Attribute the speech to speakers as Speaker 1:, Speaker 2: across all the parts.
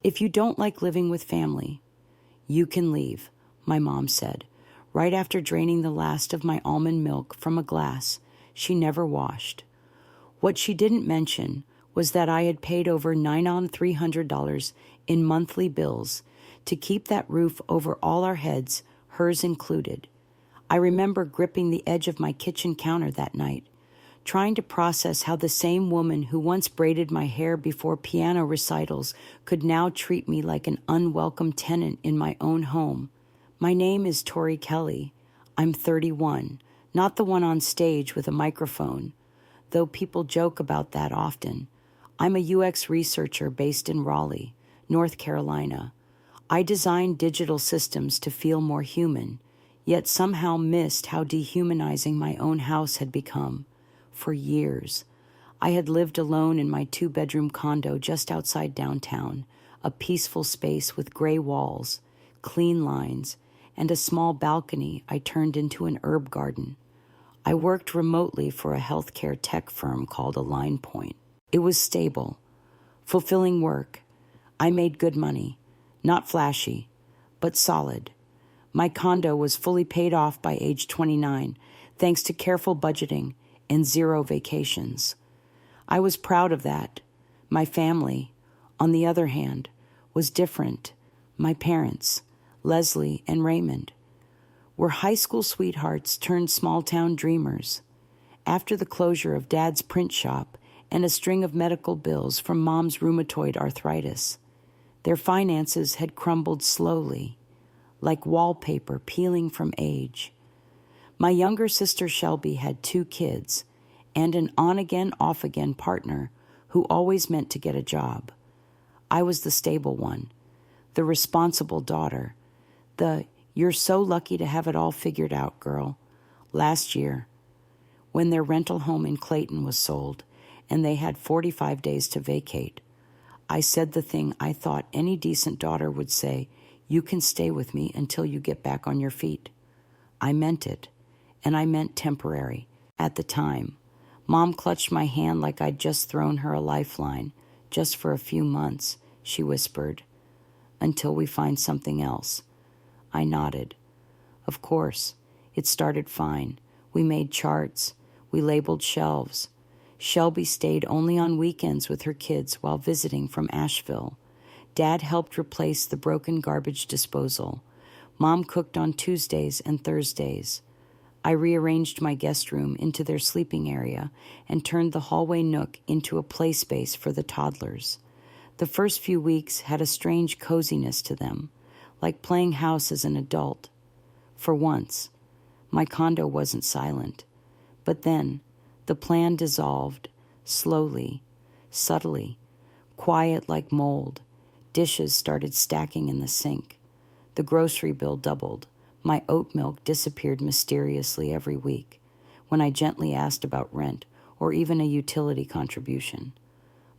Speaker 1: If you don't like living with family, you can leave, my mom said, right after draining the last of my almond milk from a glass she never washed. What she didn't mention was that I had paid over $900 in monthly bills to keep that roof over all our heads, hers included. I remember gripping the edge of my kitchen counter that night, trying to process how the same woman who once braided my hair before piano recitals could now treat me like an unwelcome tenant in my own home. My name is Tori Kelly. I'm 31, not the one on stage with a microphone, though people joke about that often. I'm a UX researcher based in Raleigh, North Carolina. I designed digital systems to feel more human, yet somehow missed how dehumanizing my own house had become. For years, I had lived alone in my 2-bedroom condo just outside downtown, a peaceful space with gray walls, clean lines, and a small balcony I turned into an herb garden. I worked remotely for a healthcare tech firm called Align Point. It was stable, fulfilling work. I made good money, not flashy, but solid. My condo was fully paid off by age 29, thanks to careful budgeting and 0 vacations. I was proud of that. My family, on the other hand, was different. My parents, Leslie and Raymond, were high school sweethearts turned small-town dreamers. After the closure of Dad's print shop and a string of medical bills from Mom's rheumatoid arthritis, their finances had crumbled slowly, like wallpaper peeling from age. My younger sister Shelby had 2 kids and an on-again, off-again partner who always meant to get a job. I was the stable one, the responsible daughter, the "you're so lucky to have it all figured out, girl." Last year, when their rental home in Clayton was sold and they had 45 days to vacate, I said the thing I thought any decent daughter would say: "You can stay with me until you get back on your feet." I meant it, and I meant temporary. At the time, Mom clutched my hand like I'd just thrown her a lifeline. "Just for a few months," she whispered, "until we find something else." I nodded. Of course, it started fine. We made charts. We labeled shelves. Shelby stayed only on weekends with her kids while visiting from Asheville. Dad helped replace the broken garbage disposal. Mom cooked on Tuesdays and Thursdays. I rearranged my guest room into their sleeping area and turned the hallway nook into a play space for the toddlers. The first few weeks had a strange coziness to them, like playing house as an adult. For once, my condo wasn't silent. But then, the plan dissolved, slowly, subtly, quiet like mold. Dishes started stacking in the sink. The grocery bill doubled. My oat milk disappeared mysteriously every week when I gently asked about rent or even a utility contribution.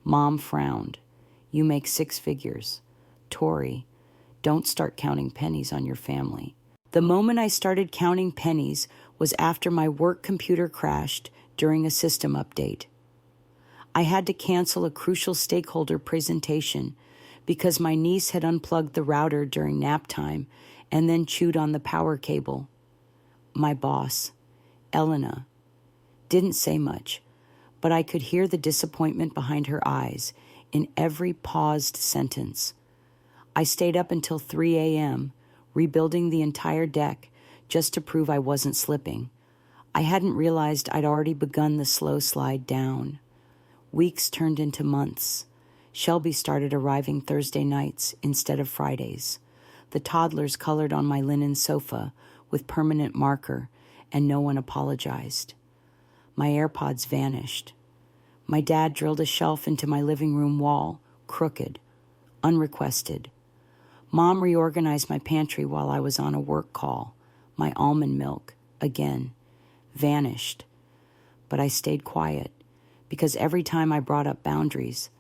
Speaker 1: Mom frowned. "You make 6 figures. Tori, don't start counting pennies on your family." The moment I started counting pennies was after my work computer crashed during a system update. I had to cancel a crucial stakeholder presentation because my niece had unplugged the router during nap time and then chewed on the power cable. My boss, Elena, didn't say much, but I could hear the disappointment behind her eyes in every paused sentence. I stayed up until 3 a.m., rebuilding the entire deck just to prove I wasn't slipping. I hadn't realized I'd already begun the slow slide down. Weeks turned into months. Shelby started arriving Thursday nights instead of Fridays. The toddlers colored on my linen sofa with permanent marker, and no one apologized. My AirPods vanished. My dad drilled a shelf into my living room wall, crooked, unrequested. Mom reorganized my pantry while I was on a work call. My almond milk, again, vanished. But I stayed quiet, because every time I brought up boundaries,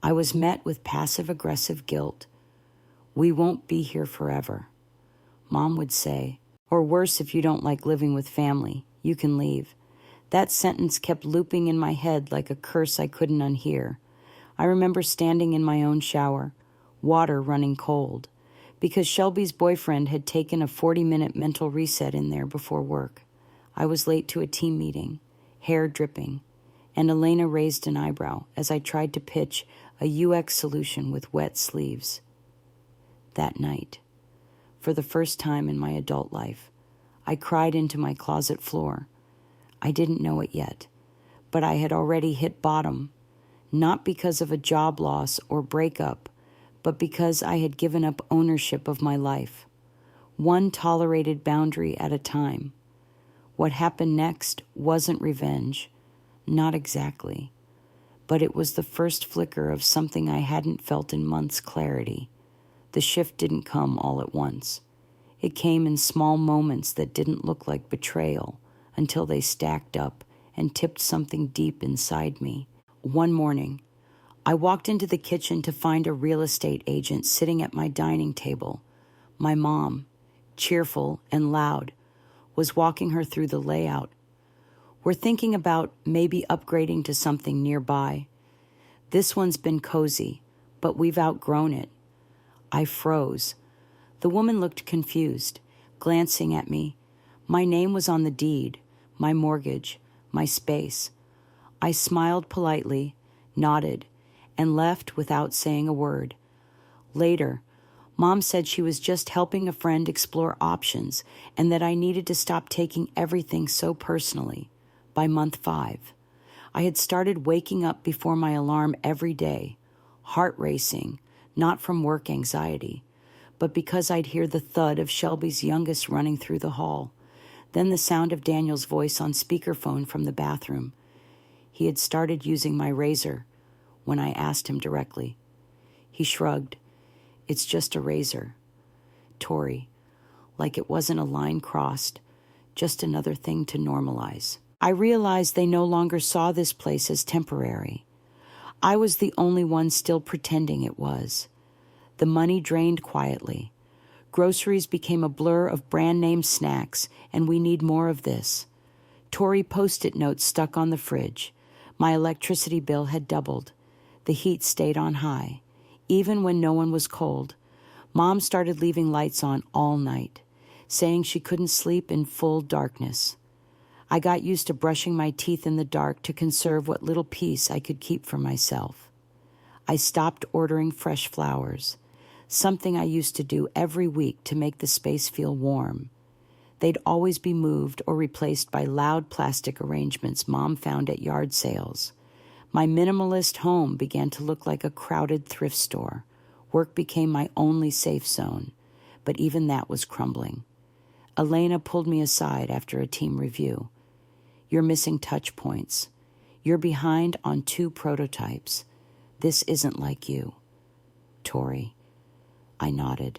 Speaker 1: I was met with passive-aggressive guilt. "We won't be here forever," Mom would say. "Or worse, if you don't like living with family, you can leave." That sentence kept looping in my head like a curse I couldn't unhear. I remember standing in my own shower, water running cold, because Shelby's boyfriend had taken a 40-minute mental reset in there before work. I was late to a team meeting, hair dripping, and Elena raised an eyebrow as I tried to pitch a UX solution with wet sleeves. That night, for the first time in my adult life, I cried into my closet floor. I didn't know it yet, but I had already hit bottom, not because of a job loss or breakup, but because I had given up ownership of my life, one tolerated boundary at a time. What happened next wasn't revenge, not exactly, but it was the first flicker of something I hadn't felt in months' clarity. The shift didn't come all at once. It came in small moments that didn't look like betrayal until they stacked up and tipped something deep inside me. One morning, I walked into the kitchen to find a real estate agent sitting at my dining table. My mom, cheerful and loud, was walking her through the layout. We're thinking about maybe upgrading to something nearby. This one's been cozy, but we've outgrown it. I froze. The woman looked confused, glancing at me. My name was on the deed, my mortgage, my space. I smiled politely, nodded, and left without saying a word. Later, Mom said she was just helping a friend explore options and that I needed to stop taking everything so personally. By month 5, I had started waking up before my alarm every day, heart racing, not from work anxiety, but because I'd hear the thud of Shelby's youngest running through the hall, then the sound of Daniel's voice on speakerphone from the bathroom. He had started using my razor when I asked him directly. He shrugged. It's just a razor. Tori, like it wasn't a line crossed, just another thing to normalize. I realized they no longer saw this place as temporary. I was the only one still pretending it was. The money drained quietly. Groceries became a blur of brand-name snacks, and we need more of this. Tori Post-it notes stuck on the fridge. My electricity bill had doubled. The heat stayed on high. Even when no one was cold, Mom started leaving lights on all night, saying she couldn't sleep in full darkness. I got used to brushing my teeth in the dark to conserve what little peace I could keep for myself. I stopped ordering fresh flowers, something I used to do every week to make the space feel warm. They'd always be moved or replaced by loud plastic arrangements Mom found at yard sales. My minimalist home began to look like a crowded thrift store. Work became my only safe zone, but even that was crumbling. Elena pulled me aside after a team review. You're missing touch points. You're behind on 2 prototypes. This isn't like you. Tori. I nodded,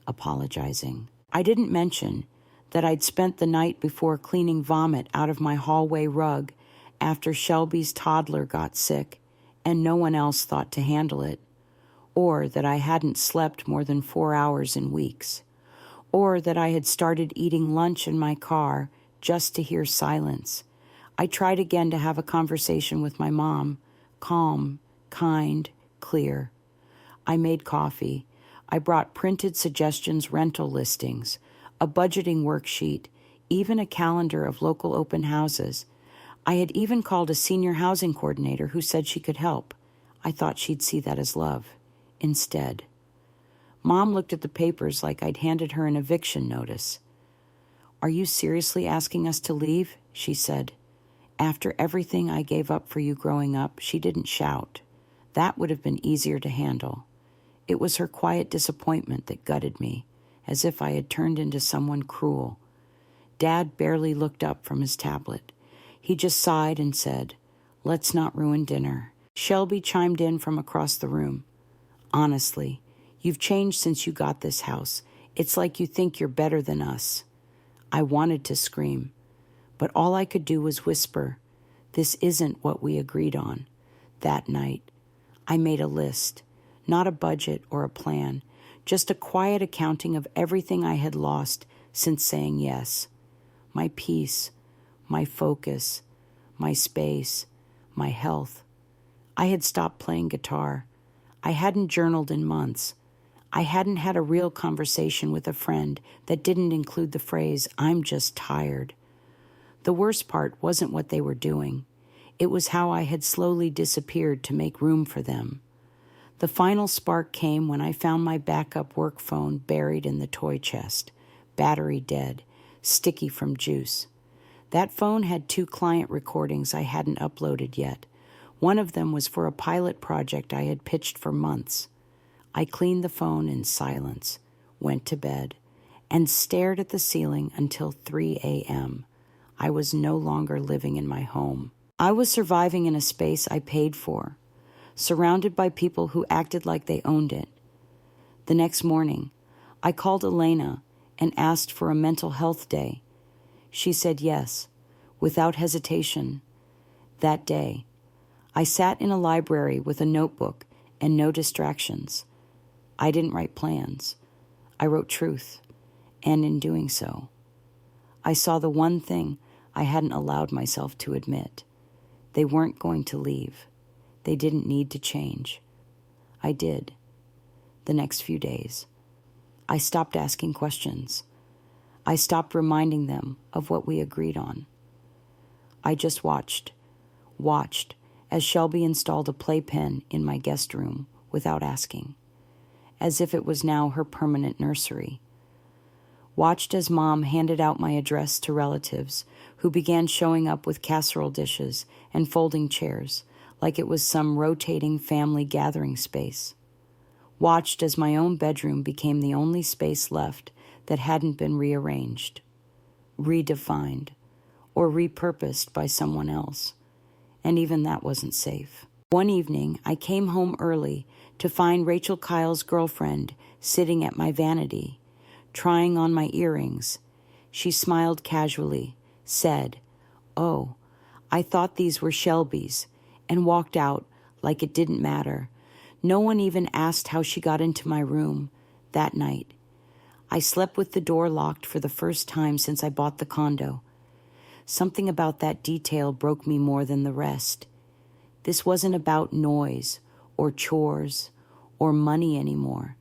Speaker 1: apologizing. I didn't mention that I'd spent the night before cleaning vomit out of my hallway rug after Shelby's toddler got sick and no one else thought to handle it, or that I hadn't slept more than 4 hours in weeks, or that I had started eating lunch in my car just to hear silence. I tried again to have a conversation with my mom, calm, kind, clear. I made coffee. I brought printed suggestions, rental listings, a budgeting worksheet, even a calendar of local open houses. I had even called a senior housing coordinator who said she could help. I thought she'd see that as love. Instead, Mom looked at the papers like I'd handed her an eviction notice. Are you seriously asking us to leave? She said. After everything I gave up for you growing up, she didn't shout. That would have been easier to handle. It was her quiet disappointment that gutted me, as if I had turned into someone cruel. Dad barely looked up from his tablet. He just sighed and said, "Let's not ruin dinner." Shelby chimed in from across the room. Honestly, you've changed since you got this house. It's like you think you're better than us. I wanted to scream, but all I could do was whisper, "This isn't what we agreed on." That night, I made a list, not a budget or a plan, just a quiet accounting of everything I had lost since saying yes. My peace, my focus, my space, my health. I had stopped playing guitar. I hadn't journaled in months. I hadn't had a real conversation with a friend that didn't include the phrase, "I'm just tired." The worst part wasn't what they were doing. It was how I had slowly disappeared to make room for them. The final spark came when I found my backup work phone buried in the toy chest, battery dead, sticky from juice. That phone had 2 client recordings I hadn't uploaded yet. One of them was for a pilot project I had pitched for months. I cleaned the phone in silence, went to bed, and stared at the ceiling until 3 a.m. I was no longer living in my home. I was surviving in a space I paid for, surrounded by people who acted like they owned it. The next morning, I called Elena and asked for a mental health day. She said yes, without hesitation. That day, I sat in a library with a notebook and no distractions. I didn't write plans. I wrote truth, and in doing so, I saw the one thing I hadn't allowed myself to admit. They weren't going to leave. They didn't need to change. I did. The next few days, I stopped asking questions. I stopped reminding them of what we agreed on. I just watched as Shelby installed a playpen in my guest room without asking, as if it was now her permanent nursery. Watched as Mom handed out my address to relatives who began showing up with casserole dishes and folding chairs like it was some rotating family gathering space. Watched as my own bedroom became the only space left that hadn't been rearranged, redefined, or repurposed by someone else. And even that wasn't safe. One evening, I came home early to find Rachel Kyle's girlfriend sitting at my vanity, trying on my earrings. She smiled casually, said, "Oh, I thought these were Shelby's," and walked out like it didn't matter. No one even asked how she got into my room that night. I slept with the door locked for the first time since I bought the condo. Something about that detail broke me more than the rest. This wasn't about noise or chores or money anymore.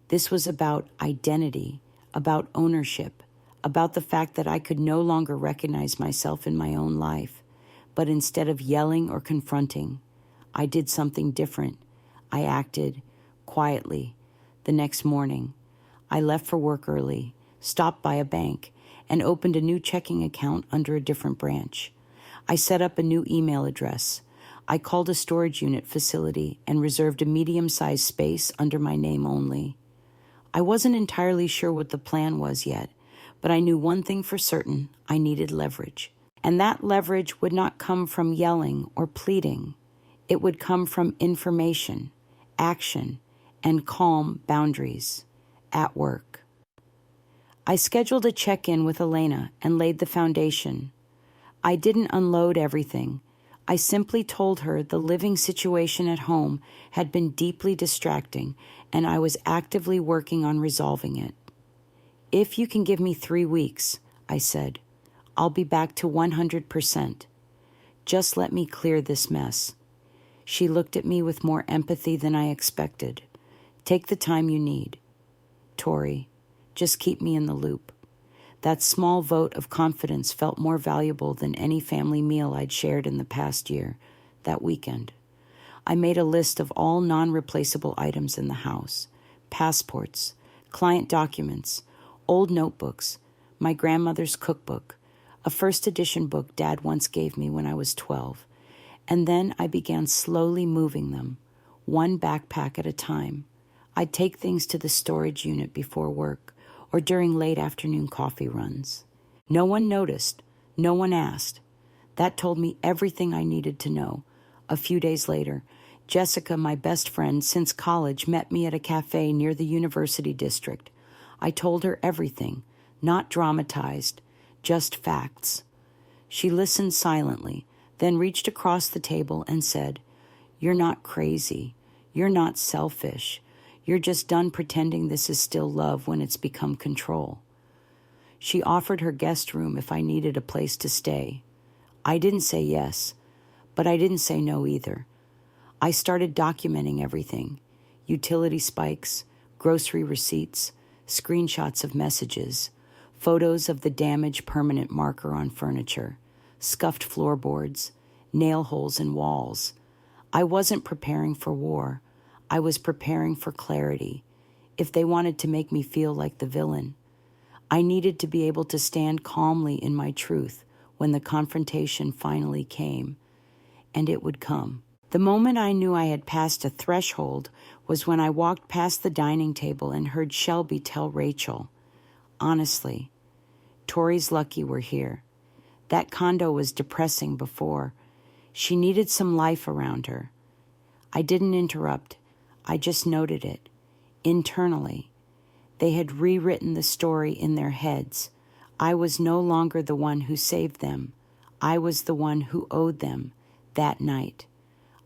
Speaker 1: This was about identity, about ownership, about the fact that I could no longer recognize myself in my own life. But instead of yelling or confronting, I did something different. I acted quietly. The next morning, I left for work early, stopped by a bank, and opened a new checking account under a different branch. I set up a new email address. I called a storage unit facility and reserved a medium-sized space under my name only. I wasn't entirely sure what the plan was yet, but I knew one thing for certain: I needed leverage. And that leverage would not come from yelling or pleading. It would come from information, action, and calm boundaries at work. I scheduled a check-in with Elena and laid the foundation. I didn't unload everything. I simply told her the living situation at home had been deeply distracting, and I was actively working on resolving it. "If you can give me 3 weeks," I said, "I'll be back to 100%. Just let me clear this mess." She looked at me with more empathy than I expected. "Take the time you need. Tori, just keep me in the loop." That small vote of confidence felt more valuable than any family meal I'd shared in the past year, that weekend. I made a list of all non-replaceable items in the house: passports, client documents, old notebooks, my grandmother's cookbook, a first edition book Dad once gave me when I was 12. And then I began slowly moving them, one backpack at a time. I'd take things to the storage unit before work or during late afternoon coffee runs. No one noticed. No one asked. That told me everything I needed to know. A few days later, Jessica, my best friend since college, met me at a cafe near the University District. I told her everything, not dramatized, just facts. She listened silently, then reached across the table and said, "You're not crazy. You're not selfish. You're just done pretending this is still love when it's become control." She offered her guest room if I needed a place to stay. I didn't say yes, but I didn't say no either. I started documenting everything, utility spikes, grocery receipts, screenshots of messages, photos of the damaged permanent marker on furniture, scuffed floorboards, nail holes in walls. I wasn't preparing for war. I was preparing for clarity. If they wanted to make me feel like the villain, I needed to be able to stand calmly in my truth when the confrontation finally came, and it would come. The moment I knew I had passed a threshold was when I walked past the dining table and heard Shelby tell Rachel, honestly, Tori's lucky we're here. That condo was depressing before. She needed some life around her. I didn't interrupt. I just noted it. Internally, they had rewritten the story in their heads. I was no longer the one who saved them. I was the one who owed them that night.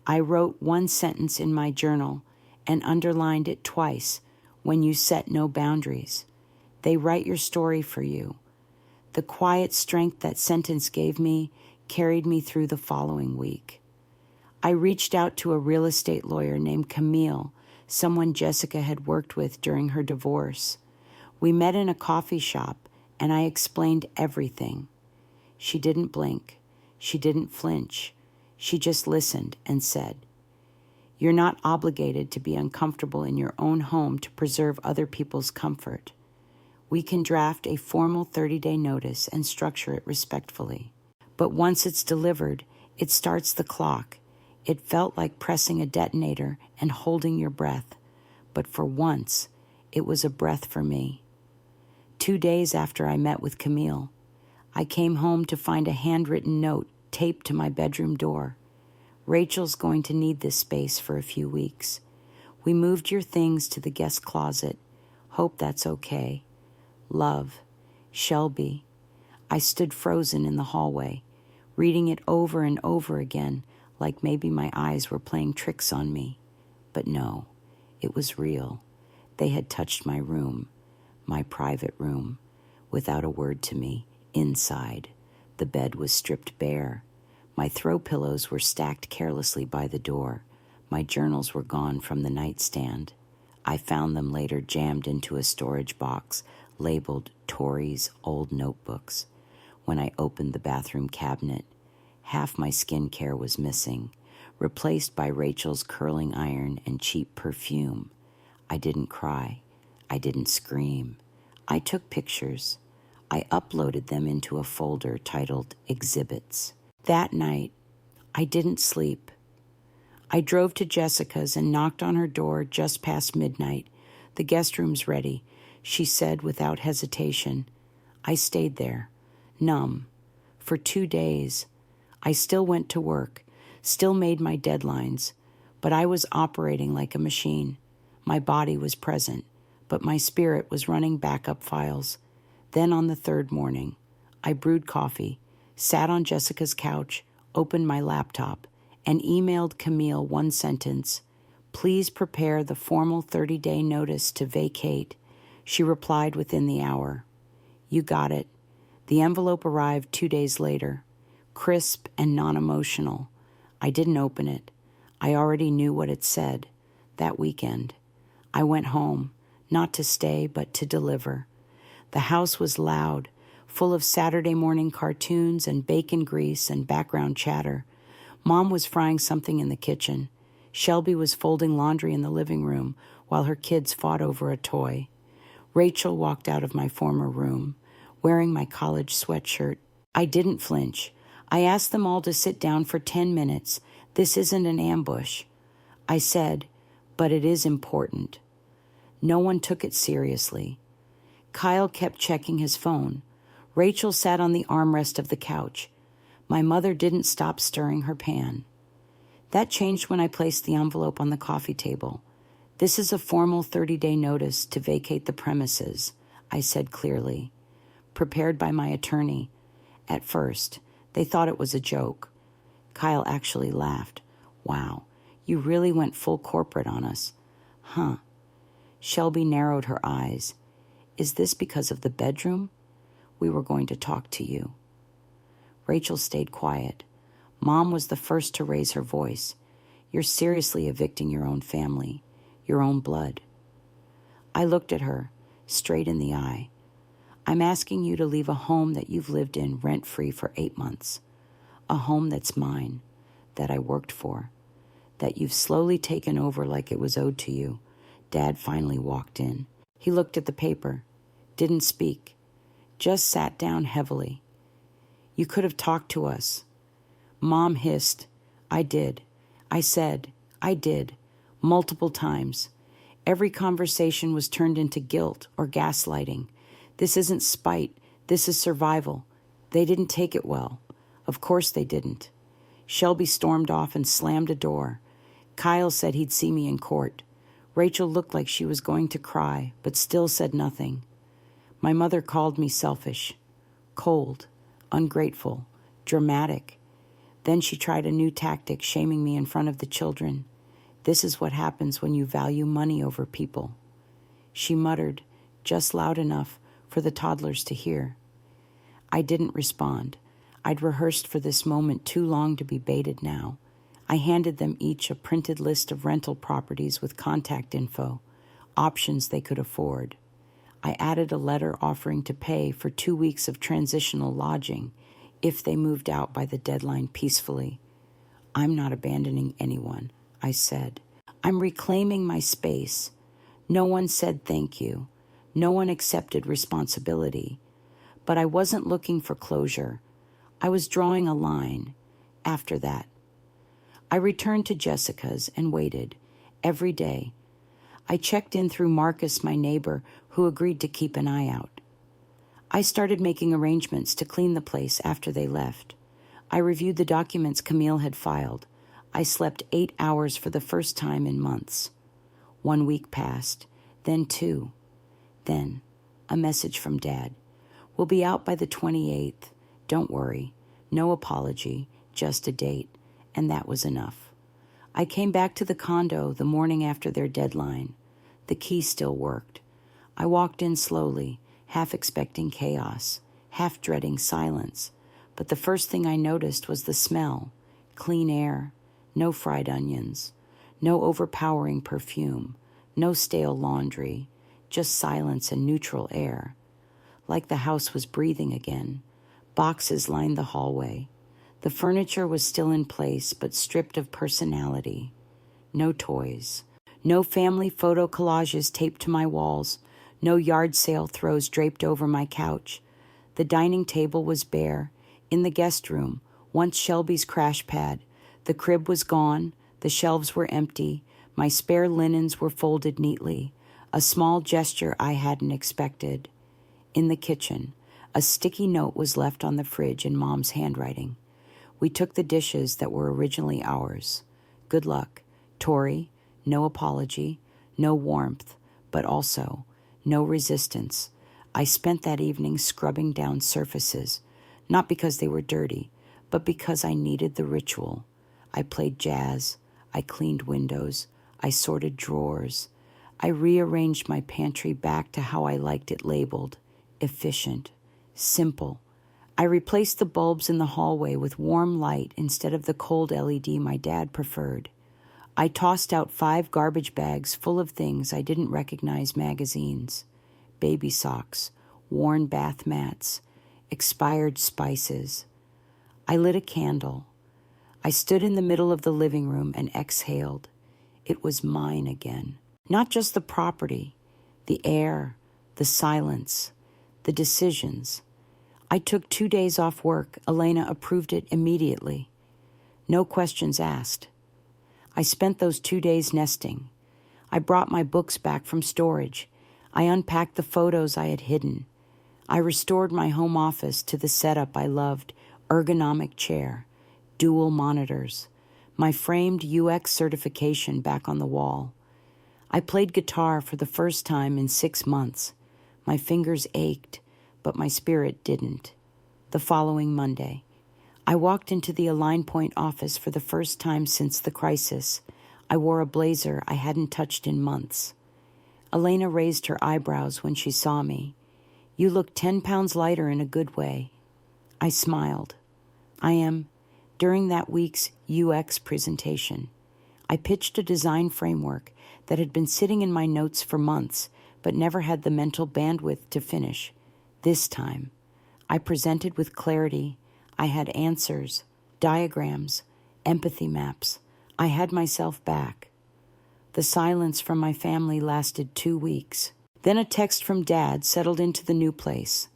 Speaker 1: I wrote one sentence in my journal and underlined it twice: when you set no boundaries. They write your story for you. The quiet strength that sentence gave me carried me through the following week. I reached out to a real estate lawyer named Camille, someone Jessica had worked with during her divorce. We met in a coffee shop, and I explained everything. She didn't blink. She didn't flinch. She just listened and said, "You're not obligated to be uncomfortable in your own home to preserve other people's comfort. We can draft a formal 30-day notice and structure it respectfully. But once it's delivered, it starts the clock." It felt like pressing a detonator and holding your breath. But for once, it was a breath for me. 2 days after I met with Camille, I came home to find a handwritten note taped to my bedroom door. "Rachel's going to need this space for a few weeks. We moved your things to the guest closet. Hope that's okay. Love, Shelby." I stood frozen in the hallway, reading it over and over again, like maybe my eyes were playing tricks on me. But no, it was real. They had touched my room, my private room, without a word to me, inside. The bed was stripped bare. My throw pillows were stacked carelessly by the door. My journals were gone from the nightstand. I found them later jammed into a storage box labeled Tori's old notebooks. When I opened the bathroom cabinet, half my skincare was missing, replaced by Rachel's curling iron and cheap perfume. I didn't cry. I didn't scream. I took pictures. I uploaded them into a folder titled Exhibits. That night, I didn't sleep. I drove to Jessica's and knocked on her door just past midnight. "The guest room's ready," she said without hesitation. I stayed there, numb, for 2 days. I still went to work, still made my deadlines, but I was operating like a machine. My body was present, but my spirit was running backup files. Then on the third morning, I brewed coffee, sat on Jessica's couch, opened my laptop, and emailed Camille one sentence: "Please prepare the formal 30-day notice to vacate." She replied within the hour. "You got it." The envelope arrived 2 days later, crisp and non-emotional. I didn't open it. I already knew what it said. That weekend, I went home, not to stay, but to deliver. The house was loud, full of Saturday morning cartoons and bacon grease and background chatter. Mom was frying something in the kitchen. Shelby was folding laundry in the living room while her kids fought over a toy. Rachel walked out of my former room, wearing my college sweatshirt. I didn't flinch. I asked them all to sit down for 10 minutes. "This isn't an ambush," I said, "but it is important." No one took it seriously. Kyle kept checking his phone. Rachel sat on the armrest of the couch. My mother didn't stop stirring her pan. That changed when I placed the envelope on the coffee table. "This is a formal 30-day notice to vacate the premises," I said clearly, prepared by my attorney. At first, they thought it was a joke. Kyle actually laughed. "Wow, you really went full corporate on us." "Huh." Shelby narrowed her eyes. "Is this because of the bedroom? We were going to talk to you." Rachel stayed quiet. Mom was the first to raise her voice. "You're seriously evicting your own family. your own blood. I looked at her, straight in the eye. I'm asking you to leave a home that you've lived in rent-free for 8 months. A home that's mine, that I worked for, that you've slowly taken over like it was owed to you. Dad finally walked in. He looked at the paper, didn't speak, just sat down heavily. You could have talked to us. Mom hissed. I did. I said, I did, multiple times. Every conversation was turned into guilt or gaslighting. This isn't spite. This is survival. They didn't take it well. Of course they didn't. Shelby stormed off and slammed a door. Kyle said he'd see me in court. Rachel looked like she was going to cry, but still said nothing. My mother called me selfish, cold, ungrateful, dramatic. Then she tried a new tactic, shaming me in front of the children. This is what happens when you value money over people. She muttered, just loud enough for the toddlers to hear. I didn't respond. I'd rehearsed for this moment too long to be baited now. I handed them each a printed list of rental properties with contact info, options they could afford. I added a letter offering to pay for 2 weeks of transitional lodging if they moved out by the deadline peacefully. I'm not abandoning anyone, I said. I'm reclaiming my space. No one said thank you. No one accepted responsibility. But I wasn't looking for closure. I was drawing a line. After that, I returned to Jessica's and waited every day. I checked in through Marcus, my neighbor, who agreed to keep an eye out. I started making arrangements to clean the place after they left. I reviewed the documents Camille had filed. I slept 8 hours for the first time in months. 1 week passed, then 2. Then, a message from Dad. We'll be out by the 28th. Don't worry. No apology, just a date. And that was enough. I came back to the condo the morning after their deadline. The key still worked. I walked in slowly, half expecting chaos, half dreading silence. But the first thing I noticed was the smell. Clean air, no fried onions, no overpowering perfume, no stale laundry, just silence and neutral air. Like the house was breathing again. Boxes lined the hallway. The furniture was still in place, but stripped of personality. No toys. No family photo collages taped to my walls. No yard sale throws draped over my couch. The dining table was bare. In the guest room, once Shelby's crash pad, the crib was gone. The shelves were empty. My spare linens were folded neatly. A small gesture I hadn't expected. In the kitchen, a sticky note was left on the fridge in Mom's handwriting. We took the dishes that were originally ours. Good luck. Tori, no apology, no warmth, but also no resistance. I spent that evening scrubbing down surfaces, not because they were dirty, but because I needed the ritual. I played jazz. I cleaned windows. I sorted drawers. I rearranged my pantry back to how I liked it labeled. Efficient. Simple. I replaced the bulbs in the hallway with warm light instead of the cold LED my dad preferred. I tossed out 5 garbage bags full of things I didn't recognize: magazines, baby socks, worn bath mats, expired spices. I lit a candle. I stood in the middle of the living room and exhaled. It was mine again. Not just the property, the air, the silence, the decisions. I took 2 days off work. Elena approved it immediately. No questions asked. I spent those 2 days nesting. I brought my books back from storage. I unpacked the photos I had hidden. I restored my home office to the setup I loved: ergonomic chair, dual monitors, my framed UX certification back on the wall. I played guitar for the first time in 6 months. My fingers ached, but my spirit didn't. The following Monday, I walked into the Align Point office for the first time since the crisis. I wore a blazer I hadn't touched in months. Elena raised her eyebrows when she saw me. You look 10 pounds lighter in a good way. I smiled. I am. During that week's UX presentation, I pitched a design framework that had been sitting in my notes for months, but never had the mental bandwidth to finish. This time, I presented with clarity. I had answers, diagrams, empathy maps. I had myself back. The silence from my family lasted 2 weeks. Then a text from Dad settled into the new place.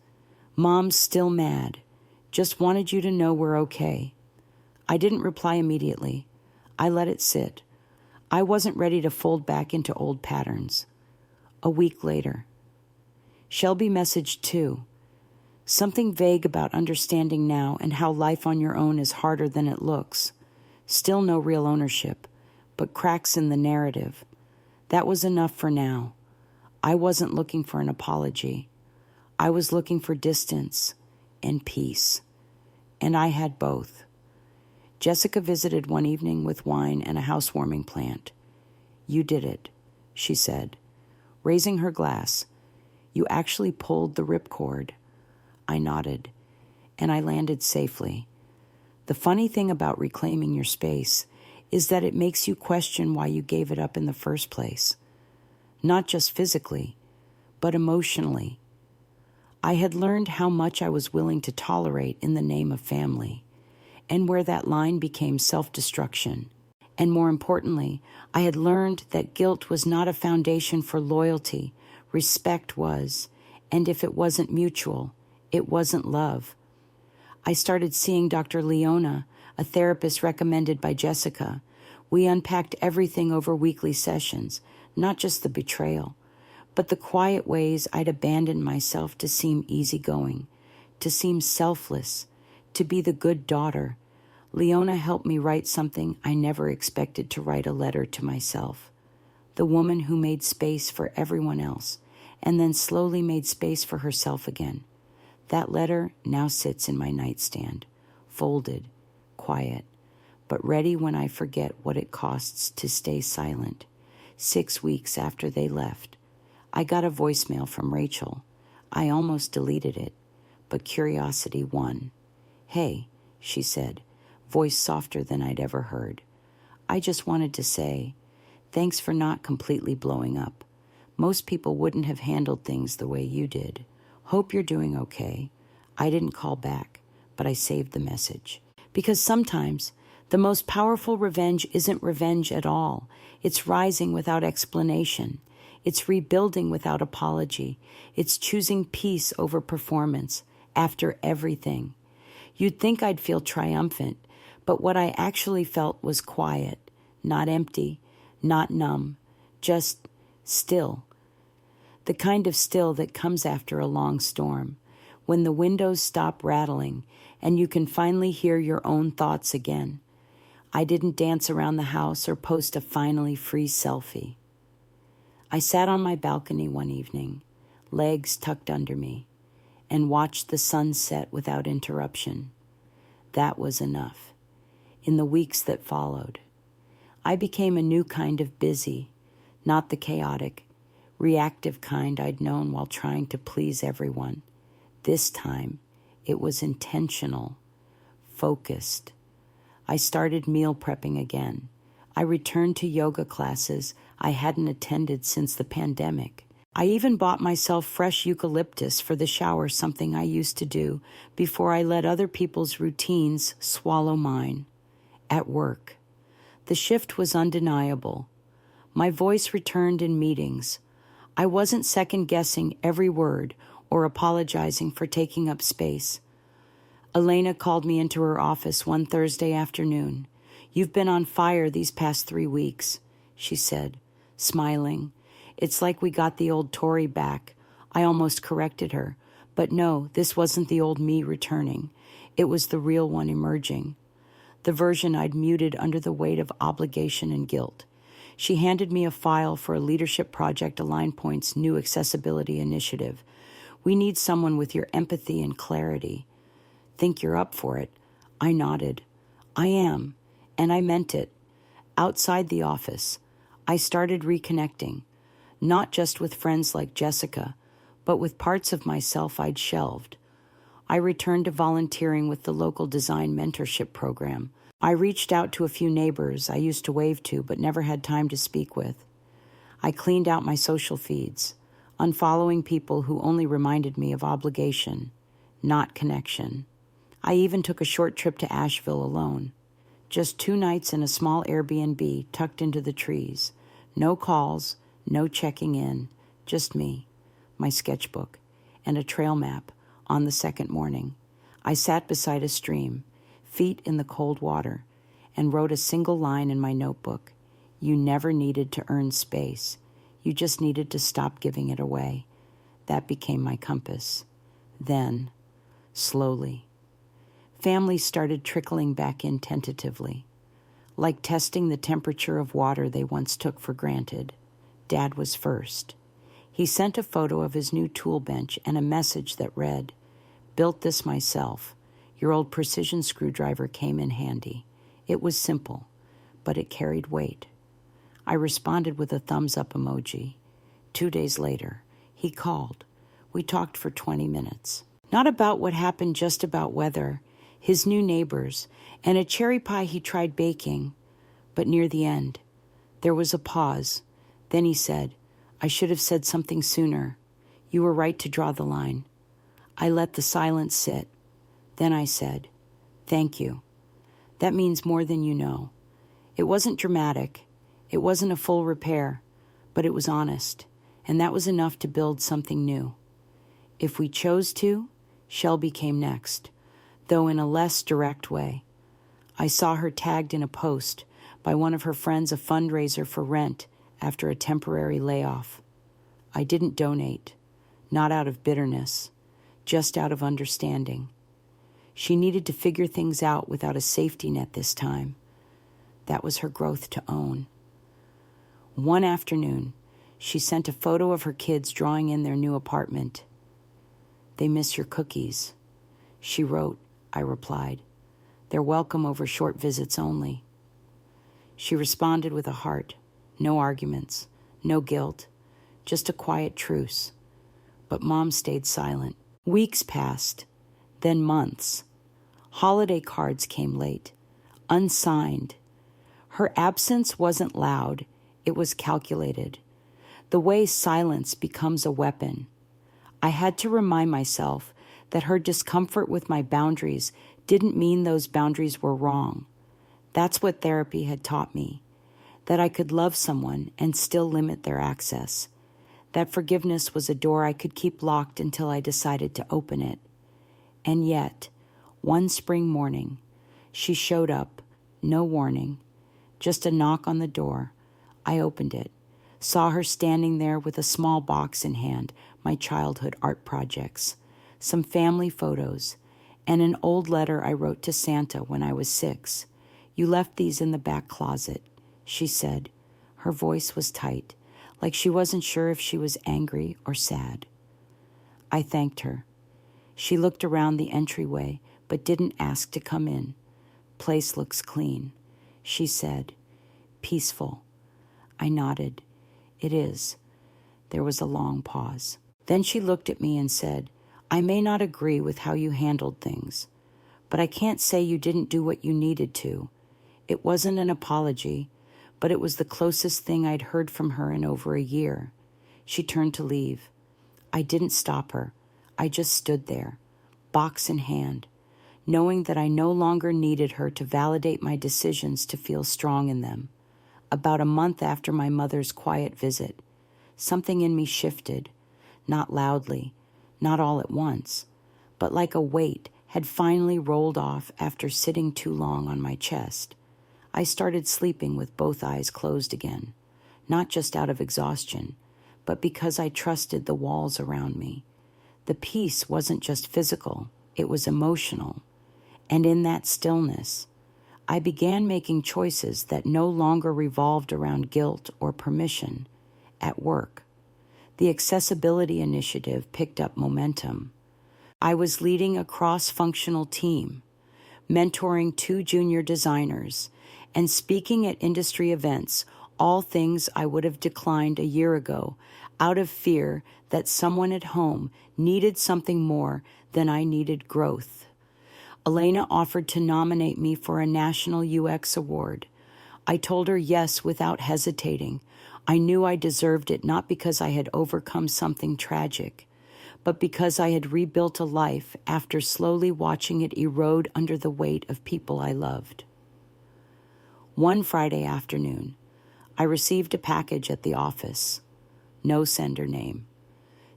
Speaker 1: "Mom's still mad. Just wanted you to know we're okay." I didn't reply immediately. I let it sit. I wasn't ready to fold back into old patterns. A week later, Shelby messaged too. Something vague about understanding now and how life on your own is harder than it looks. Still no real ownership, but cracks in the narrative. That was enough for now. I wasn't looking for an apology. I was looking for distance and peace. And I had both. Jessica visited one evening with wine and a housewarming plant. "You did it," she said, raising her glass. "You actually pulled the ripcord." I nodded, and I landed safely. The funny thing about reclaiming your space is that it makes you question why you gave it up in the first place. Not just physically, but emotionally. I had learned how much I was willing to tolerate in the name of family, and where that line became self-destruction. And more importantly, I had learned that guilt was not a foundation for loyalty. Respect was, and if it wasn't mutual, it wasn't love. I started seeing Dr. Leona, a therapist recommended by Jessica. We unpacked everything over weekly sessions, not just the betrayal, but the quiet ways I'd abandoned myself to seem easygoing, to seem selfless, to be the good daughter. Leona helped me write something I never expected to write: a letter to myself. The woman who made space for everyone else, and then slowly made space for herself again. That letter now sits in my nightstand, folded, quiet, but ready when I forget what it costs to stay silent. 6 weeks after they left, I got a voicemail from Rachel. I almost deleted it, but curiosity won. "Hey," she said, voice softer than I'd ever heard. "I just wanted to say, thanks for not completely blowing up. Most people wouldn't have handled things the way you did. Hope you're doing okay." I didn't call back, but I saved the message. Because sometimes the most powerful revenge isn't revenge at all. It's rising without explanation. It's rebuilding without apology. It's choosing peace over performance after everything. You'd think I'd feel triumphant, but what I actually felt was quiet, not empty, not numb, just still. The kind of still that comes after a long storm, when the windows stop rattling and you can finally hear your own thoughts again. I didn't dance around the house or post a finally free selfie. I sat on my balcony one evening, legs tucked under me, and watched the sun set without interruption. That was enough. In the weeks that followed, I became a new kind of busy, not the chaotic, reactive kind I'd known while trying to please everyone. This time, it was intentional, focused. I started meal prepping again. I returned to yoga classes I hadn't attended since the pandemic. I even bought myself fresh eucalyptus for the shower, something I used to do before I let other people's routines swallow mine. At work, the shift was undeniable. My voice returned in meetings. I wasn't second-guessing every word or apologizing for taking up space. Elena called me into her office one Thursday afternoon. "You've been on fire these past 3 weeks," she said, smiling. "It's like we got the old Tori back." I almost corrected her, but no, this wasn't the old me returning. It was the real one emerging, the version I'd muted under the weight of obligation and guilt. She handed me a file for a leadership project, Align Point's new accessibility initiative. "We need someone with your empathy and clarity. Think you're up for it?" I nodded. "I am, and I meant it." Outside the office, I started reconnecting, not just with friends like Jessica, but with parts of myself I'd shelved. I returned to volunteering with the local design mentorship program, I reached out to a few neighbors I used to wave to but never had time to speak with. I cleaned out my social feeds, unfollowing people who only reminded me of obligation, not connection. I even took a short trip to Asheville alone. Just 2 nights in a small Airbnb tucked into the trees. No calls, no checking in, just me, my sketchbook, and a trail map. On the second morning, I sat beside a stream, feet in the cold water, and wrote a single line in my notebook. You never needed to earn space. You just needed to stop giving it away. That became my compass. Then, slowly, family started trickling back in tentatively, like testing the temperature of water they once took for granted. Dad was first. He sent a photo of his new tool bench and a message that read, "Built this myself. Your old precision screwdriver came in handy." It was simple, but it carried weight. I responded with a thumbs-up emoji. 2 days later, he called. We talked for 20 minutes. Not about what happened, just about weather, his new neighbors, and a cherry pie he tried baking. But near the end, there was a pause. Then he said, "I should have said something sooner. You were right to draw the line." I let the silence sit. Then I said, "Thank you. That means more than you know." It wasn't dramatic. It wasn't a full repair, but it was honest, and that was enough to build something new. If we chose to, Shelby came next, though in a less direct way. I saw her tagged in a post by one of her friends, a fundraiser for rent after a temporary layoff. I didn't donate, not out of bitterness, just out of understanding. She needed to figure things out without a safety net this time. That was her growth to own. One afternoon, she sent a photo of her kids drawing in their new apartment. "They miss your cookies." She wrote, I replied, "They're welcome over short visits only." She responded with a heart. No arguments, no guilt, just a quiet truce. But Mom stayed silent. Weeks passed, then months. Holiday cards came late, unsigned. Her absence wasn't loud, it was calculated. The way silence becomes a weapon. I had to remind myself that her discomfort with my boundaries didn't mean those boundaries were wrong. That's what therapy had taught me, that I could love someone and still limit their access. That forgiveness was a door I could keep locked until I decided to open it. And yet, one spring morning, she showed up, no warning, just a knock on the door. I opened it, saw her standing there with a small box in hand, my childhood art projects, some family photos, and an old letter I wrote to Santa when I was 6. "You left these in the back closet," she said. Her voice was tight, like she wasn't sure if she was angry or sad. I thanked her. She looked around the entryway, but didn't ask to come in. "Place looks clean," she said. "Peaceful." I nodded. "It is." There was a long pause. Then she looked at me and said, "I may not agree with how you handled things, but I can't say you didn't do what you needed to." It wasn't an apology, but it was the closest thing I'd heard from her in over a year. She turned to leave. I didn't stop her. I just stood there, box in hand, knowing that I no longer needed her to validate my decisions to feel strong in them. About a month after my mother's quiet visit, something in me shifted, not loudly, not all at once, but like a weight had finally rolled off after sitting too long on my chest. I started sleeping with both eyes closed again, not just out of exhaustion, but because I trusted the walls around me. The peace wasn't just physical, it was emotional. And in that stillness, I began making choices that no longer revolved around guilt or permission. At work, the accessibility initiative picked up momentum. I was leading a cross-functional team, mentoring 2 junior designers, and speaking at industry events, all things I would have declined a year ago, out of fear that someone at home needed something more than I needed growth. Elena offered to nominate me for a National UX Award. I told her yes without hesitating. I knew I deserved it not because I had overcome something tragic, but because I had rebuilt a life after slowly watching it erode under the weight of people I loved. One Friday afternoon, I received a package at the office. No sender name.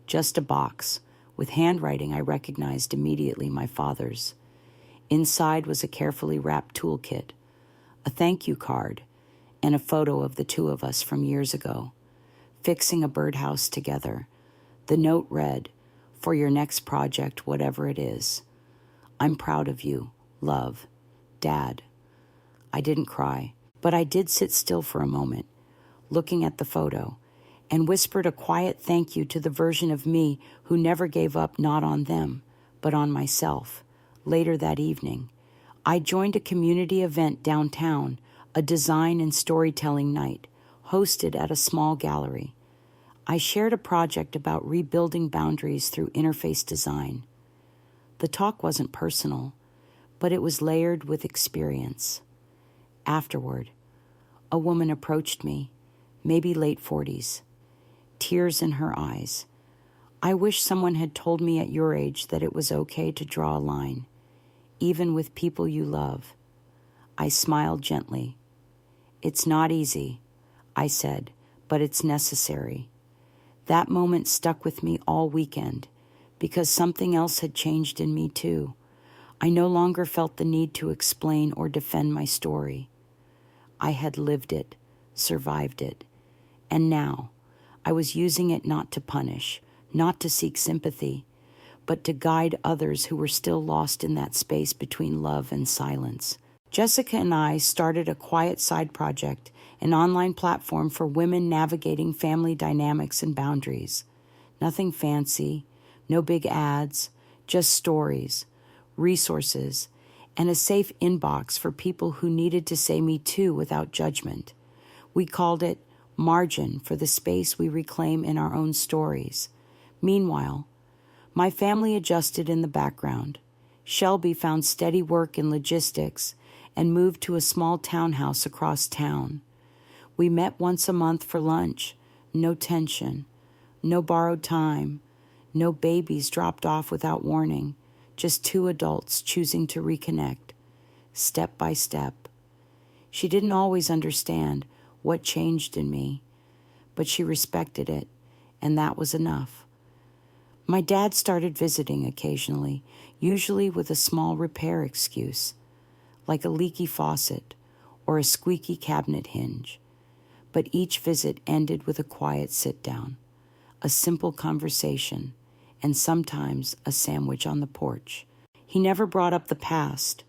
Speaker 1: Just a box with handwriting I recognized immediately, my father's. Inside was a carefully wrapped toolkit, a thank you card, and a photo of the two of us from years ago, fixing a birdhouse together. The note read, "For your next project, whatever it is. I'm proud of you. Love. Dad." I didn't cry, but I did sit still for a moment, looking at the photo, and whispered a quiet thank you to the version of me who never gave up not on them, but on myself. Later that evening, I joined a community event downtown, a design and storytelling night, hosted at a small gallery. I shared a project about rebuilding boundaries through interface design. The talk wasn't personal, but it was layered with experience. Afterward, a woman approached me, maybe late 40s, tears in her eyes. "I wish someone had told me at your age that it was okay to draw a line, even with people you love." I smiled gently. "It's not easy," I said, "but it's necessary." That moment stuck with me all weekend because something else had changed in me too. I no longer felt the need to explain or defend my story. I had lived it, survived it, and now I was using it not to punish, not to seek sympathy, but to guide others who were still lost in that space between love and silence. Jessica and I started a quiet side project, an online platform for women navigating family dynamics and boundaries. Nothing fancy, no big ads, just stories, resources, and a safe inbox for people who needed to say me too without judgment. We called it Margin for the space we reclaim in our own stories. Meanwhile, my family adjusted in the background. Shelby found steady work in logistics and moved to a small townhouse across town. We met once a month for lunch. No tension, no borrowed time, no babies dropped off without warning, just two adults choosing to reconnect, step by step. She didn't always understand what changed in me, but she respected it, and that was enough. My dad started visiting occasionally, usually with a small repair excuse, like a leaky faucet or a squeaky cabinet hinge. But each visit ended with a quiet sit-down, a simple conversation, and sometimes a sandwich on the porch. He never brought up the past,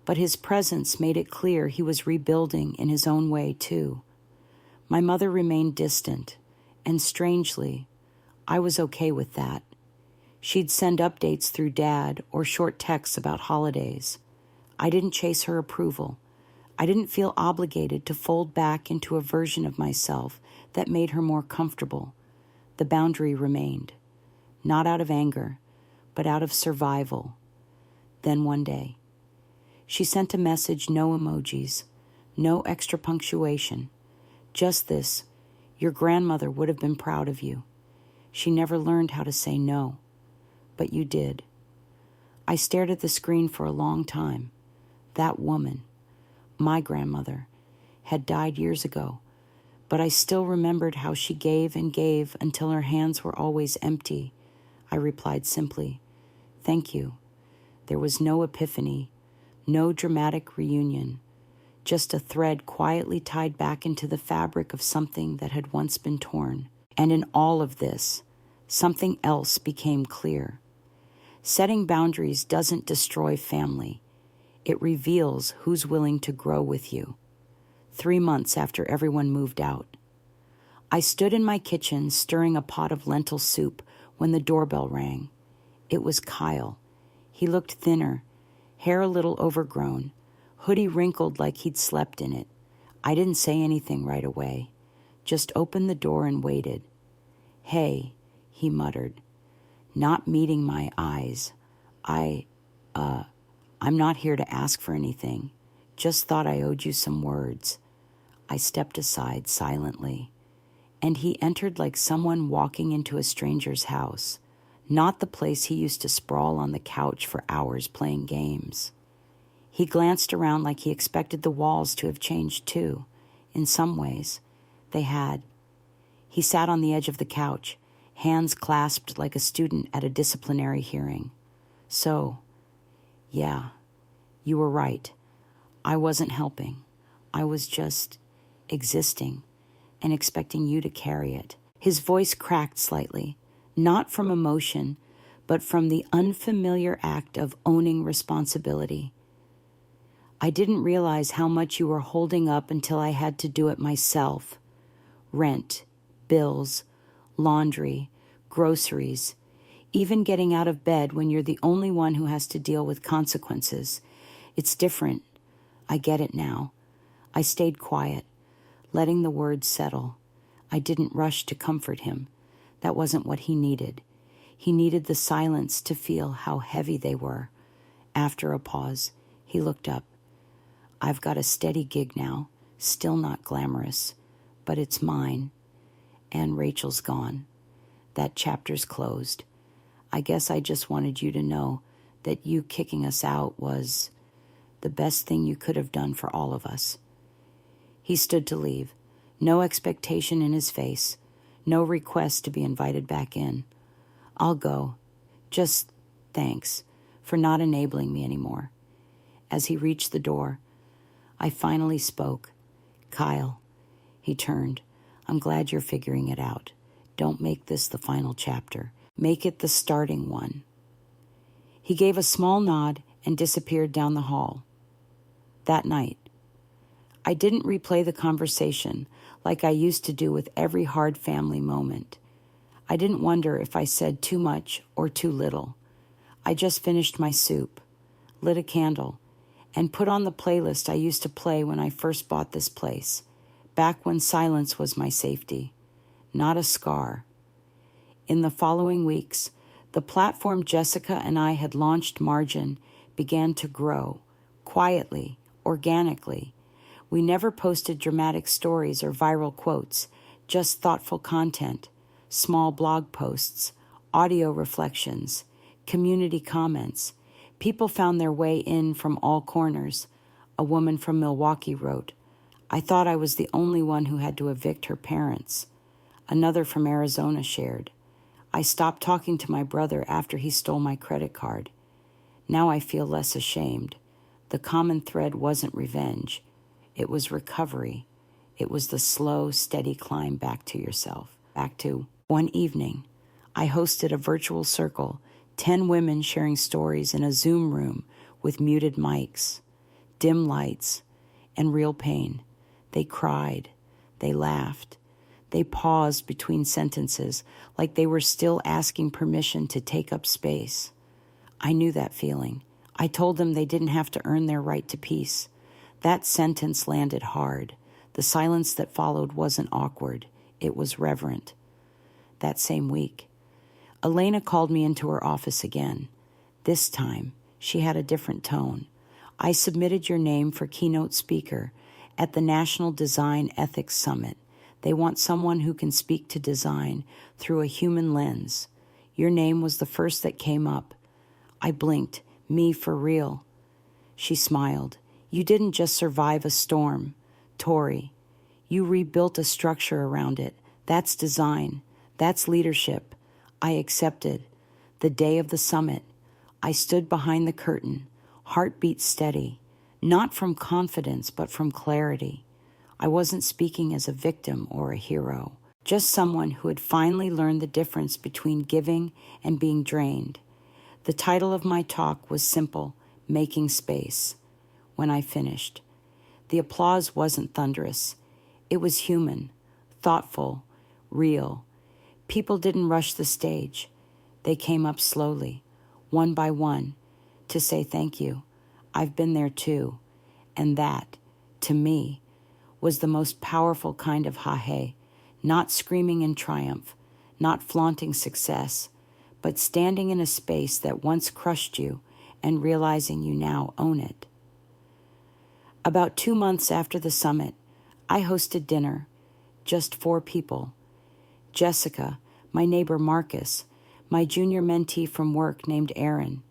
Speaker 1: but his presence made it clear he was rebuilding in his own way too. My mother remained distant, and strangely, I was okay with that. She'd send updates through Dad or short texts about holidays. I didn't chase her approval. I didn't feel obligated to fold back into a version of myself that made her more comfortable. The boundary remained, not out of anger, but out of survival. Then one day, she sent a message, no emojis, no extra punctuation, just this: "Your grandmother would have been proud of you. She never learned how to say no, but you did." I stared at the screen for a long time. That woman, my grandmother, had died years ago, but I still remembered how she gave and gave until her hands were always empty. I replied simply, "Thank you." There was no epiphany, no dramatic reunion, just a thread quietly tied back into the fabric of something that had once been torn. And in all of this, something else became clear. Setting boundaries doesn't destroy family. It reveals who's willing to grow with you. 3 months after everyone moved out, I stood in my kitchen stirring a pot of lentil soup when the doorbell rang. It was Kyle. He looked thinner, hair a little overgrown, hoodie wrinkled like he'd slept in it. I didn't say anything right away, just opened the door and waited. "Hey," he muttered, not meeting my eyes. I'm not here to ask for anything. Just thought I owed you some words. I stepped aside silently, and he entered like someone walking into a stranger's house, not the place he used to sprawl on the couch for hours playing games. He glanced around like he expected the walls to have changed too. In some ways, they had. He sat on the edge of the couch, hands clasped like a student at a disciplinary hearing. So, yeah, you were right. I wasn't helping. I was just existing and expecting you to carry it. His voice cracked slightly, not from emotion, but from the unfamiliar act of owning responsibility. I didn't realize how much you were holding up until I had to do it myself. Rent, bills, laundry, groceries, even getting out of bed when you're the only one who has to deal with consequences. It's different. I get it now. I stayed quiet, letting the words settle. I didn't rush to comfort him. That wasn't what he needed. He needed the silence to feel how heavy they were. After a pause, he looked up. I've got a steady gig now, still not glamorous, but it's mine. And Rachel's gone. That chapter's closed. I guess I just wanted you to know that you kicking us out was the best thing you could have done for all of us. He stood to leave, no expectation in his face, no request to be invited back in. I'll go. Just thanks for not enabling me anymore. As he reached the door, I finally spoke. Kyle. He turned. I'm glad you're figuring it out. Don't make this the final chapter. Make it the starting one. He gave a small nod and disappeared down the hall. That night, I didn't replay the conversation like I used to do with every hard family moment. I didn't wonder if I said too much or too little. I just finished my soup, lit a candle, and put on the playlist I used to play when I first bought this place, back when silence was my safety, not a scar. In the following weeks, the platform Jessica and I had launched, Margin, began to grow, quietly, organically. We never posted dramatic stories or viral quotes, just thoughtful content, small blog posts, audio reflections, community comments. People found their way in from all corners. A woman from Milwaukee wrote, I thought I was the only one who had to evict her parents. Another from Arizona shared, I stopped talking to my brother after he stole my credit card. Now I feel less ashamed. The common thread wasn't revenge. It was recovery. It was the slow, steady climb back to yourself. Back to one evening, I hosted a virtual circle, 10 women sharing stories in a Zoom room with muted mics, dim lights, and real pain. They cried. They laughed. They paused between sentences like they were still asking permission to take up space. I knew that feeling. I told them they didn't have to earn their right to peace. That sentence landed hard. The silence that followed wasn't awkward. It was reverent. That same week, Elena called me into her office again. This time, she had a different tone. I submitted your name for keynote speaker at the National Design Ethics Summit. They want someone who can speak to design through a human lens. Your name was the first that came up. I blinked. Me for real. She smiled. You didn't just survive a storm, Tori. You rebuilt a structure around it. That's design. That's leadership. I accepted. The day of the summit, I stood behind the curtain, heartbeat steady, not from confidence, but from clarity. I wasn't speaking as a victim or a hero, just someone who had finally learned the difference between giving and being drained. The title of my talk was simple, Making Space. When I finished, the applause wasn't thunderous. It was human, thoughtful, real. People didn't rush the stage. They came up slowly, one by one, to say thank you. I've been there too. And that, to me, was the most powerful kind of ha-hey, not screaming in triumph, not flaunting success, but standing in a space that once crushed you and realizing you now own it. About 2 months after the summit, I hosted dinner, just 4 people. Jessica, my neighbor Marcus, my junior mentee from work named Erin,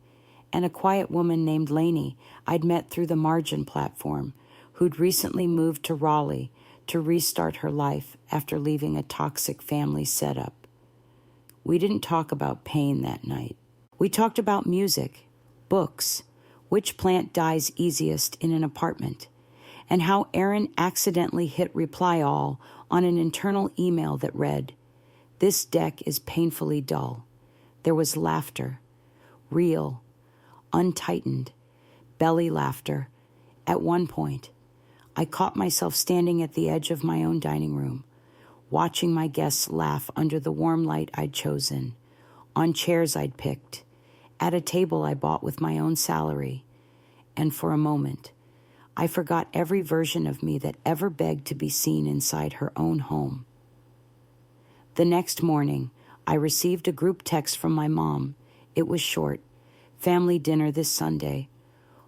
Speaker 1: and a quiet woman named Lainey I'd met through the Margin platform, who'd recently moved to Raleigh to restart her life after leaving a toxic family setup. We didn't talk about pain that night. We talked about music, books, which plant dies easiest in an apartment, and how Erin accidentally hit reply all on an internal email that read, "This deck is painfully dull." There was laughter, real, untightened, belly laughter. At one point, I caught myself standing at the edge of my own dining room, watching my guests laugh under the warm light I'd chosen, on chairs I'd picked, at a table I bought with my own salary. And for a moment, I forgot every version of me that ever begged to be seen inside her own home. The next morning, I received a group text from my mom. It was short. "Family dinner this Sunday.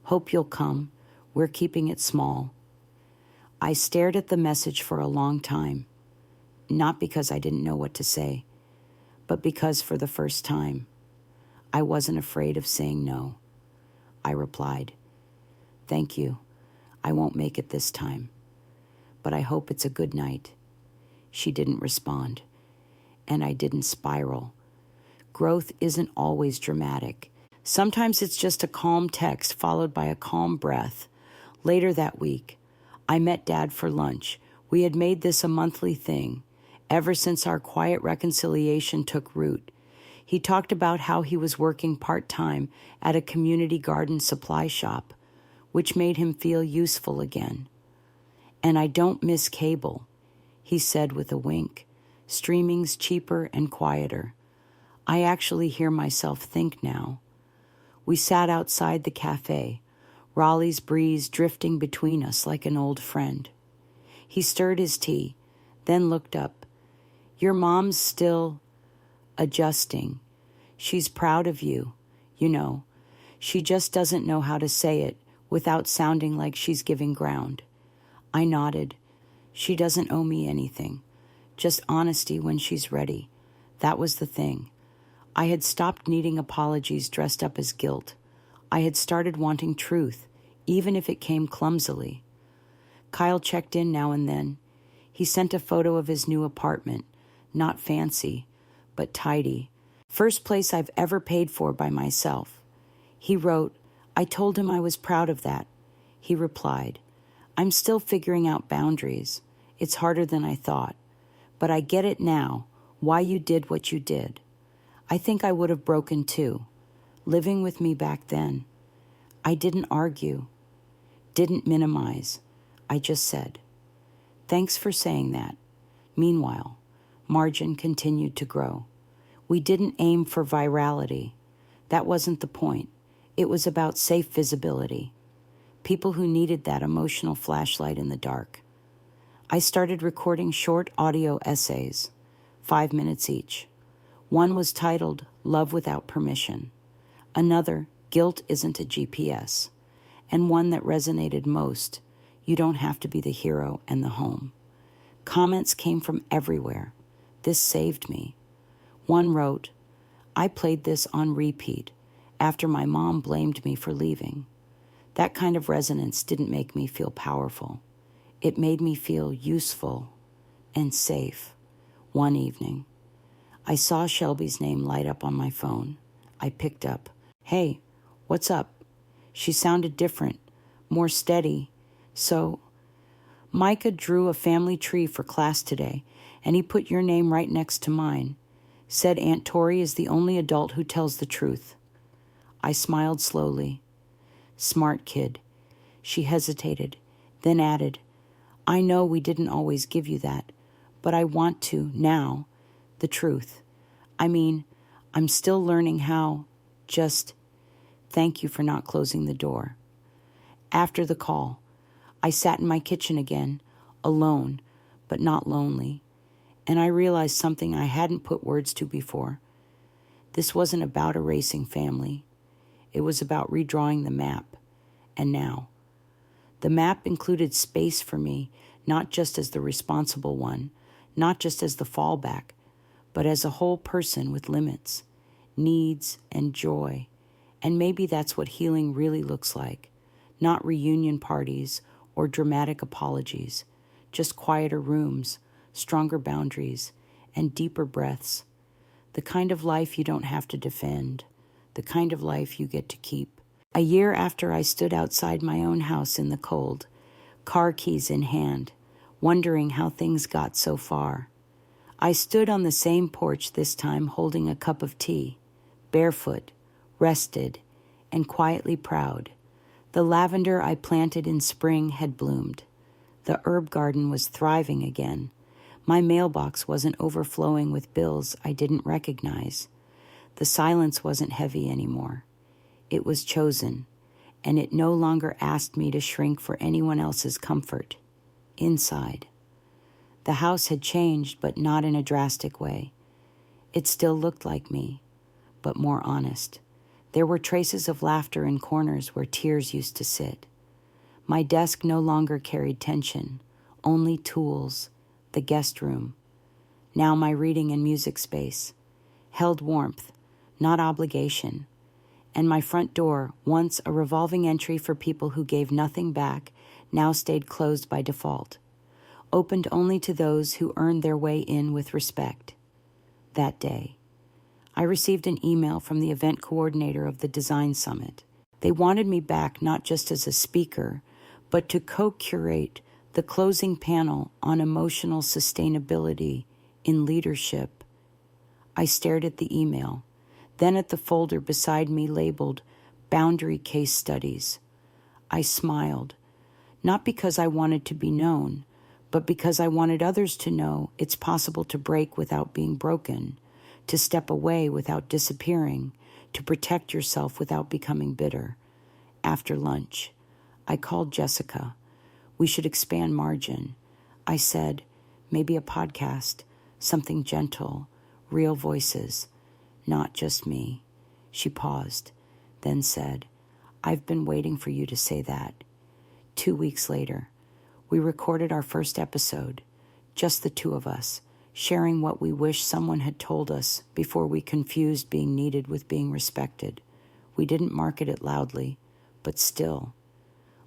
Speaker 1: Hope you'll come. We're keeping it small." I stared at the message for a long time, not because I didn't know what to say, but because for the first time, I wasn't afraid of saying no. I replied, "Thank you. I won't make it this time, but I hope it's a good night." She didn't respond, and I didn't spiral. Growth isn't always dramatic. Sometimes it's just a calm text followed by a calm breath. Later that week, I met Dad for lunch. We had made this a monthly thing, ever since our quiet reconciliation took root. He talked about how he was working part-time at a community garden supply shop, which made him feel useful again. "And I don't miss cable," he said with a wink. "Streaming's cheaper and quieter. I actually hear myself think now." We sat outside the cafe, Raleigh's breeze drifting between us like an old friend. He stirred his tea, then looked up. "Your mom's still adjusting. She's proud of you, you know. She just doesn't know how to say it without sounding like she's giving ground." I nodded. "She doesn't owe me anything. Just honesty when she's ready." That was the thing. I had stopped needing apologies dressed up as guilt. I had started wanting truth, even if it came clumsily. Kyle checked in now and then. He sent a photo of his new apartment, not fancy, but tidy. First place I've ever paid for by myself. He wrote, "I told him I was proud of that." He replied, "I'm still figuring out boundaries. It's harder than I thought. But I get it now, why you did what you did. I think I would have broken too, living with me back then. I didn't argue, didn't minimize. I just said, 'Thanks for saying that.'" Meanwhile, Margin continued to grow. We didn't aim for virality. That wasn't the point. It was about safe visibility. People who needed that emotional flashlight in the dark. I started recording short audio essays, 5 minutes each. One was titled "Love Without Permission," another, "Guilt Isn't a GPS," and one that resonated most, "You Don't Have to Be the Hero and the Home." Comments came from everywhere. This saved me. One wrote, "I played this on repeat after my mom blamed me for leaving." That kind of resonance didn't make me feel powerful. It made me feel useful and safe. One evening, I saw Shelby's name light up on my phone. I picked up. "Hey, what's up?" She sounded different, more steady. "So, Micah drew a family tree for class today, and he put your name right next to mine. Said Aunt Tori is the only adult who tells the truth." I smiled slowly. "Smart kid." She hesitated, then added, "I know we didn't always give you that, but I want to now. The truth. I mean, I'm still learning how. Just thank you for not closing the door." After the call, I sat in my kitchen again, alone, but not lonely, and I realized something I hadn't put words to before. This wasn't about erasing family. it was about redrawing the map. And now, the map included space for me, not just as the responsible one, not just as the fallback, but as a whole person with limits, needs, and joy. And maybe that's what healing really looks like. Not reunion parties or dramatic apologies, just quieter rooms, stronger boundaries, and deeper breaths. The kind of life you don't have to defend, the kind of life you get to keep. A year after I stood outside my own house in the cold, car keys in hand, wondering how things got so far. I stood on the same porch this time holding a cup of tea, barefoot, rested, and quietly proud. The lavender I planted in spring had bloomed. The herb garden was thriving again. My mailbox wasn't overflowing with bills I didn't recognize. The silence wasn't heavy anymore. It was chosen, and it no longer asked me to shrink for anyone else's comfort. Inside. The house had changed, but not in a drastic way. It still looked like me, but more honest. There were traces of laughter in corners where tears used to sit. My desk no longer carried tension, only tools, the guest room. Now my reading and music space held warmth, not obligation. And my front door, once a revolving entry for people who gave nothing back, now stayed closed by default, opened only to those who earned their way in with respect. That day, I received an email from the event coordinator of the Design Summit. They wanted me back not just as a speaker, but to co-curate the closing panel on emotional sustainability in leadership. I stared at the email, then at the folder beside me labeled Boundary Case Studies. I smiled, not because I wanted to be known, but because I wanted others to know it's possible to break without being broken, to step away without disappearing, to protect yourself without becoming bitter. After lunch, I called Jessica. We should expand margin. I said, maybe a podcast, something gentle, real voices, not just me. She paused, then said, I've been waiting for you to say that. 2 weeks later, we recorded our first episode, just the two of us, sharing what we wish someone had told us before we confused being needed with being respected. We didn't market it loudly, but still.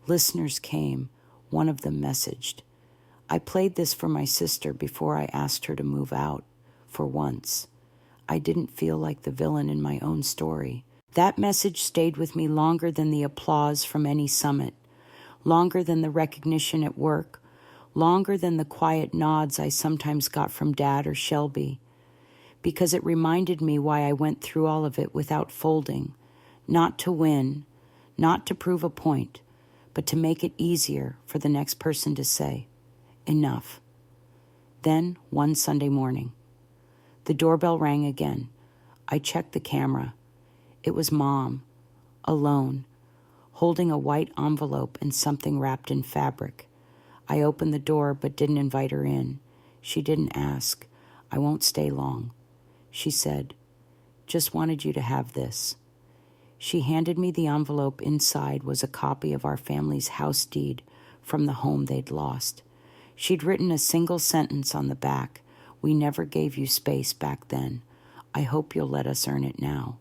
Speaker 1: Listeners came. One of them messaged. I played this for my sister before I asked her to move out. For once, I didn't feel like the villain in my own story. That message stayed with me longer than the applause from any summit, longer than the recognition at work, longer than the quiet nods I sometimes got from Dad or Shelby, because it reminded me why I went through all of it without folding, not to win, not to prove a point, but to make it easier for the next person to say, enough. Then, one Sunday morning, the doorbell rang again. I checked the camera. It was Mom, alone, holding a white envelope and something wrapped in fabric. I opened the door but didn't invite her in. She didn't ask. I won't stay long. She said, just wanted you to have this. She handed me the envelope. Inside was a copy of our family's house deed from the home they'd lost. She'd written a single sentence on the back. We never gave you space back then. I hope you'll let us earn it now.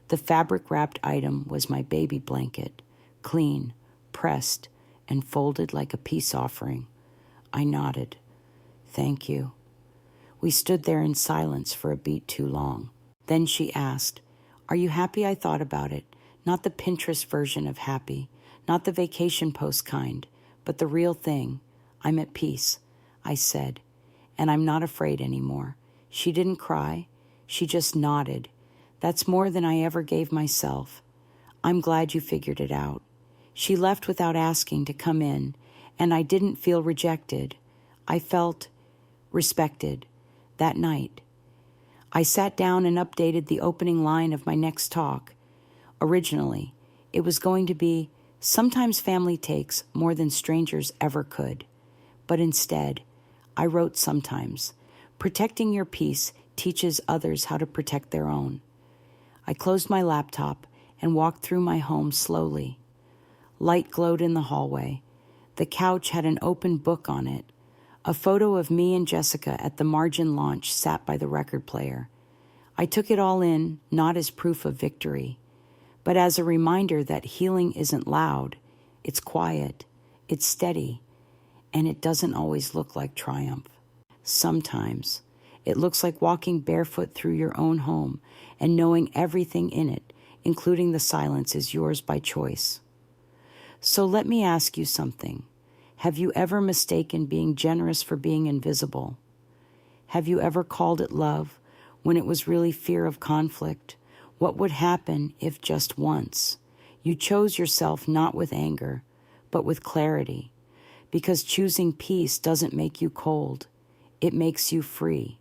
Speaker 1: The fabric-wrapped item was my baby blanket, clean, pressed, and folded like a peace offering. I nodded. Thank you. We stood there in silence for a beat too long. Then she asked, are you happy I thought about it? Not the Pinterest version of happy, not the vacation post kind, but the real thing. I'm at peace, I said, and I'm not afraid anymore. She didn't cry. She just nodded. That's more than I ever gave myself. I'm glad you figured it out. She left without asking to come in, and I didn't feel rejected. I felt respected that night. I sat down and updated the opening line of my next talk. Originally, it was going to be, sometimes family takes more than strangers ever could. But instead, I wrote sometimes, protecting your peace teaches others how to protect their own. I closed my laptop and walked through my home slowly. Light glowed in the hallway. The couch had an open book on it. A photo of me and Jessica at the Margin launch sat by the record player. I took it all in, not as proof of victory, but as a reminder that healing isn't loud, it's quiet, it's steady, and it doesn't always look like triumph. Sometimes it looks like walking barefoot through your own home and knowing everything in it, including the silence, is yours by choice. So let me ask you something. Have you ever mistaken being generous for being invisible? Have you ever called it love when it was really fear of conflict? What would happen if just once you chose yourself not with anger, but with clarity? Because choosing peace doesn't make you cold. It makes you free.